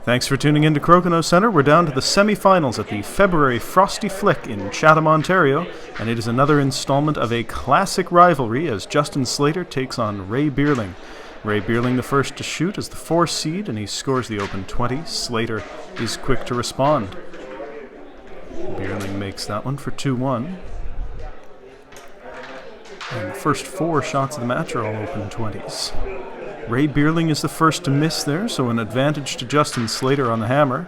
Thanks for tuning in to Crokinole Center. We're down to the semifinals at the February Frosty Flick in Chatham, Ontario, and it is another installment of a classic rivalry as Justin Slater takes on Ray Beerling. Ray Beerling the first to shoot as the 4th seed, and he scores the open 20. Slater is quick to respond. Beerling makes that one for 2-1. And the first 4 shots of the match are all open 20s. Ray Beerling is the first to miss there, so an advantage to Justin Slater on the hammer.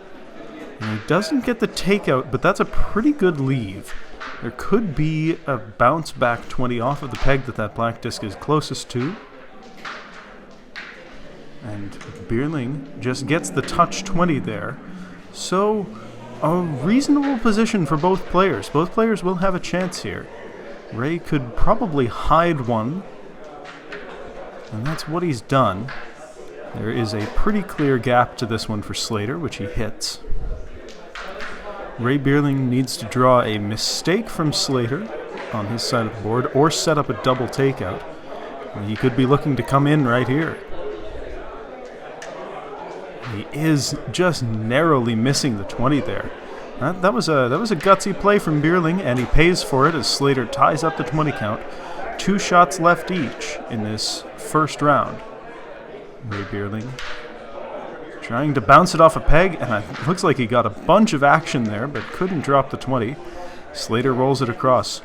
And he doesn't get the takeout, but that's a pretty good leave. There could be a bounce back 20 off of the peg that black disc is closest to. And Beerling just gets the touch 20 there. So a reasonable position for both players. Both players will have a chance here. Ray could probably hide one, and that's what he's done. There is a pretty clear gap to this one for Slater, which he hits. Ray Beerling needs to draw a mistake from Slater on his side of the board or set up a double takeout. He could be looking to come in right here. He is just narrowly missing the 20 there. That was a gutsy play from Beerling, and he pays for it as Slater ties up the 20 count. 2 shots left each in this first round. Ray Beerling trying to bounce it off a peg, and it looks like he got a bunch of action there, but couldn't drop the 20. Slater rolls it across.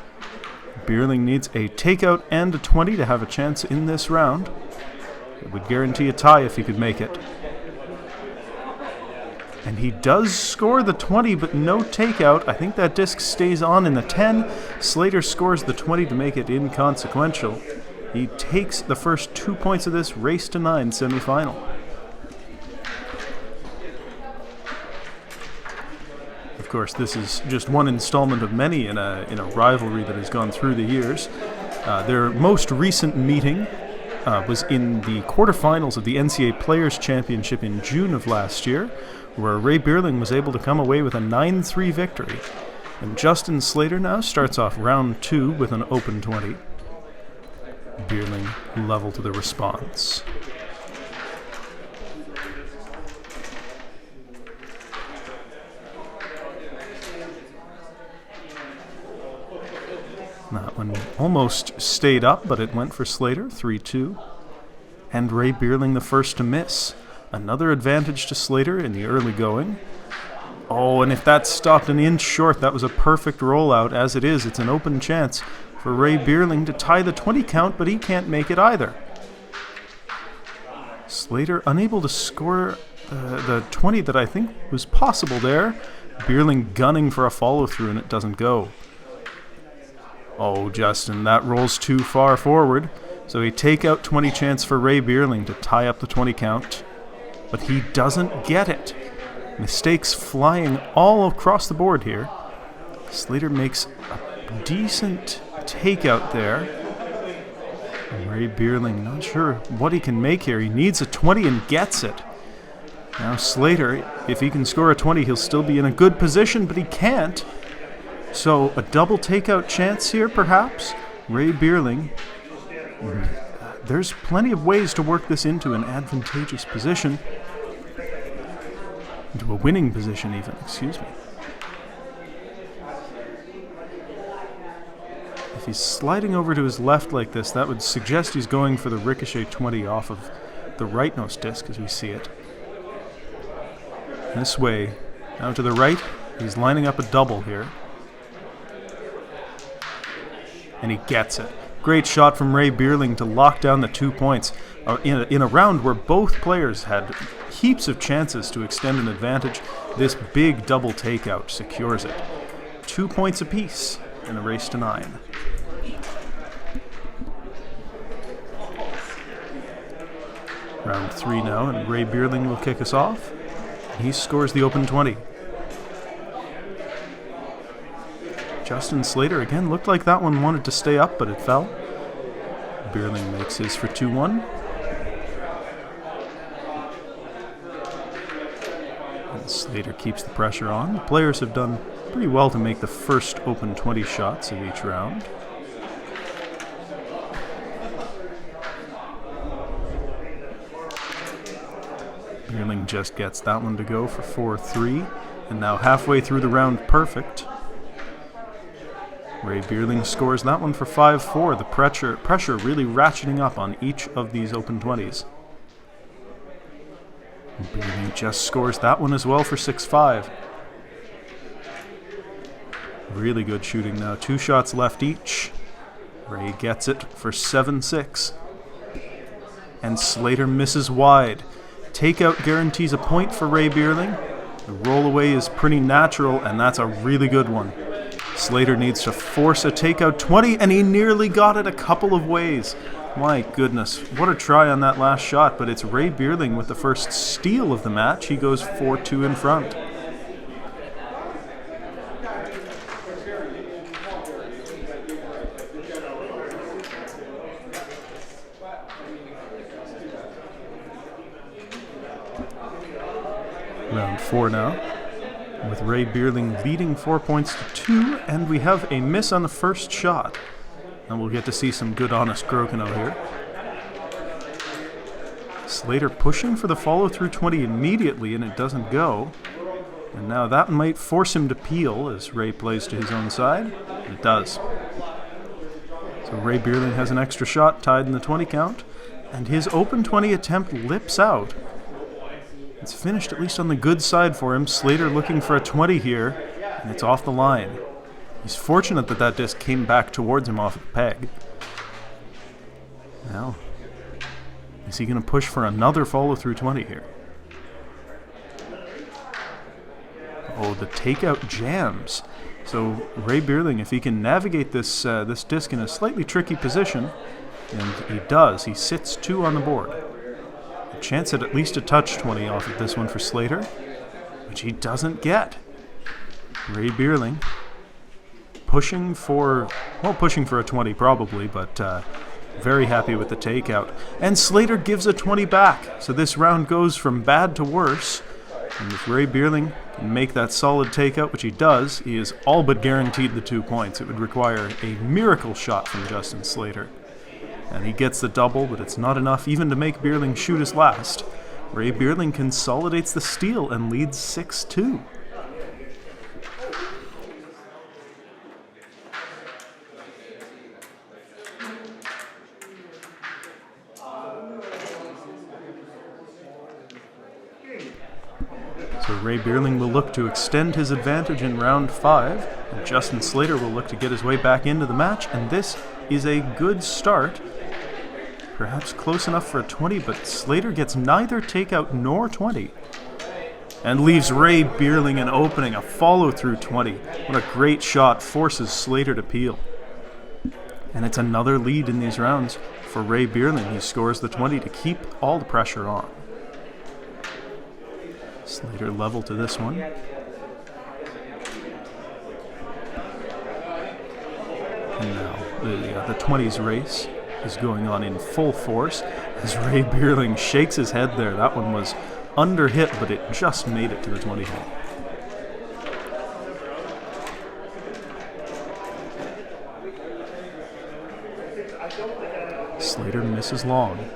Beerling needs a takeout and a 20 to have a chance in this round. It would guarantee a tie if he could make it. And he does score the 20, but no takeout. I think that disc stays on in the 10. Slater scores the 20 to make it inconsequential. He takes the first 2 points of this race to 9 semifinal. Of course, this is just one installment of many in a rivalry that has gone through the years. Their most recent meeting was in the quarterfinals of the NCAA Players' Championship in June of last year, where Ray Beerling was able to come away with a 9-3 victory. And Justin Slater now starts off round 2 with an open 20. Beerling level to the response. That one almost stayed up, but it went for Slater, 3-2. And Ray Beerling the first to miss. Another advantage to Slater in the early going. Oh, and if that stopped an inch short, that was a perfect rollout. As it is, it's an open chance for Ray Beerling to tie the 20 count, but he can't make it either. Slater unable to score the 20 that I think was possible there. Beerling gunning for a follow-through, and it doesn't go. Oh, Justin, that rolls too far forward. So a takeout 20 chance for Ray Beerling to tie up the 20 count. But he doesn't get it. Mistakes flying all across the board here. Slater makes a decent takeout there. And Ray Beerling not sure what he can make here. He needs a 20 and gets it. Now Slater, if he can score a 20, he'll still be in a good position, but he can't. So a double takeout chance here, perhaps. Ray Beerling. There's plenty of ways to work this into an advantageous position. Into a winning position even, excuse me. If he's sliding over to his left like this, that would suggest he's going for the ricochet 20 off of the right nose disc as we see it. This way, now to the right, he's lining up a double here. And he gets it. Great shot from Ray Beerling to lock down the 2 points in a round where both players had heaps of chances to extend an advantage. This big double takeout secures it. 2 points apiece in a race to 9. Round 3 now, and Ray Beerling will kick us off. He scores the open 20. Justin Slater again looked like that one wanted to stay up, but it fell. Beerling makes his for 2-1. And Slater keeps the pressure on. The players have done pretty well to make the first open 20 shots of each round. Beerling just gets that one to go for 4-3, and now halfway through the round perfect. Ray Beerling scores that one for 5-4, the pressure really ratcheting up on each of these open 20s. Beerling just scores that one as well for 6-5. Really good shooting now, 2 shots left each. Ray gets it for 7-6. And Slater misses wide. Takeout guarantees a point for Ray Beerling. The rollaway is pretty natural, and that's a really good one. Slater needs to force a takeout 20, and he nearly got it a couple of ways. My goodness, what a try on that last shot, but it's Ray Beerling with the first steal of the match. He goes 4-2 in front. Round 4 now, with Ray Beerling leading 4 points to 2, and we have a miss on the first shot. And we'll get to see some good, honest Crokinole here. Slater pushing for the follow-through 20 immediately, and it doesn't go. And now that might force him to peel as Ray plays to his own side. It does. So Ray Beerling has an extra shot tied in the 20 count, and his open 20 attempt lips out. It's finished at least on the good side for him. Slater looking for a 20 here, and it's off the line. He's fortunate that that disc came back towards him off the peg. Now, is he going to push for another follow-through 20 here? Oh, the takeout jams. So Ray Beerling, if he can navigate this this disc in a slightly tricky position, and he does, he sits 2 on the board. A chance at least a touch 20 off of this one for Slater, which he doesn't get. Ray Beerling pushing for a 20 probably, but very happy with the takeout. And Slater gives a 20 back, so this round goes from bad to worse. And if Ray Beerling can make that solid takeout, which he does, he is all but guaranteed the 2 points. It would require a miracle shot from Justin Slater. And he gets the double, but it's not enough even to make Beerling shoot his last. Ray Beerling consolidates the steal and leads 6-2. So Ray Beerling will look to extend his advantage in round 5, and Justin Slater will look to get his way back into the match, and this is a good start. Perhaps close enough for a 20, but Slater gets neither takeout nor 20, and leaves Ray Beerling an opening, a follow-through 20. What a great shot, forces Slater to peel. And it's another lead in these rounds for Ray Beerling. He scores the 20 to keep all the pressure on. Slater level to this one. And now the 20s race is going on in full force as Ray Beerling shakes his head there. That one was under hit, but it just made it to the 20 hole. Slater misses long.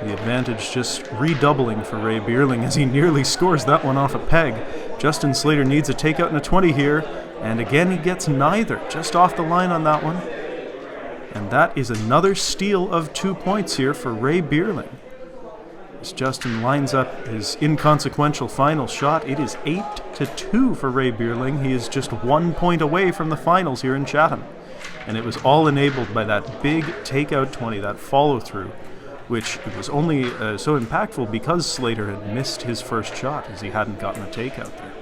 The advantage just redoubling for Ray Beerling as he nearly scores that one off a peg. Justin Slater needs a takeout and a 20 here, and again he gets neither, just off the line on that one. And that is another steal of 2 points here for Ray Beerling. As Justin lines up his inconsequential final shot, it is 8-2 for Ray Beerling. He is just 1 point away from the finals here in Chatham. And it was all enabled by that big takeout 20, that follow-through, which was only so impactful because Slater had missed his first shot as he hadn't gotten a takeout there.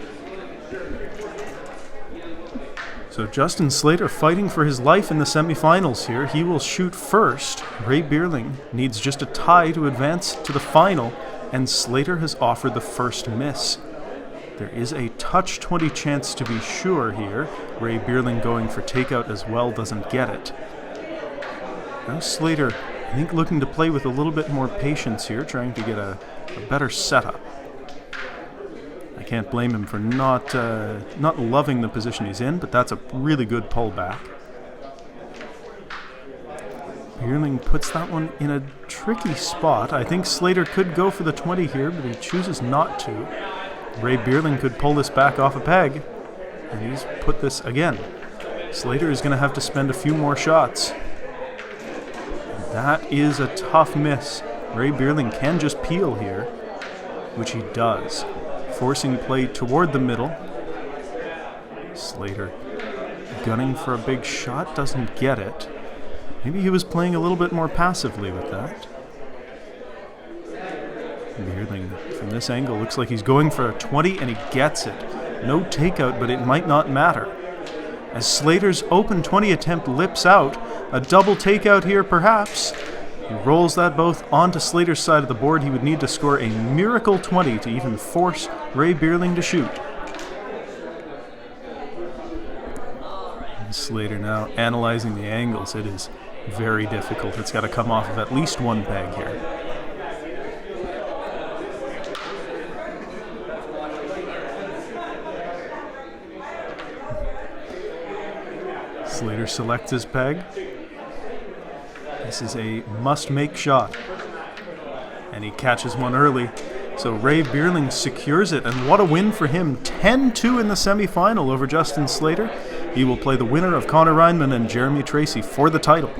So Justin Slater fighting for his life in the semifinals here. He will shoot first. Ray Beerling needs just a tie to advance to the final, and Slater has offered the first miss. There is a touch 20 chance to be sure here. Ray Beerling going for takeout as well, doesn't get it. Now Slater, I think, looking to play with a little bit more patience here, trying to get a better setup. I can't blame him for not loving the position he's in, but that's a really good pullback. Beerling puts that one in a tricky spot. I think Slater could go for the 20 here, but he chooses not to. Ray Beerling could pull this back off a peg, and he's put this again. Slater is going to have to spend a few more shots. And that is a tough miss. Ray Beerling can just peel here, which he does, forcing play toward the middle. Slater gunning for a big shot, doesn't get it. Maybe he was playing a little bit more passively with that. Beerling, from this angle, looks like he's going for a 20, and he gets it. No takeout, but it might not matter. As Slater's open 20 attempt lips out, a double takeout here perhaps. He rolls that both onto Slater's side of the board. He would need to score a miracle 20 to even force Ray Beerling to shoot. And Slater now analyzing the angles. It is very difficult. It's got to come off of at least one peg here. Slater selects his peg. This is a must-make shot. And he catches one early. So Ray Beerling secures it, and what a win for him. 10-2 in the semifinal over Justin Slater. He will play the winner of Connor Reinman and Jeremy Tracy for the title.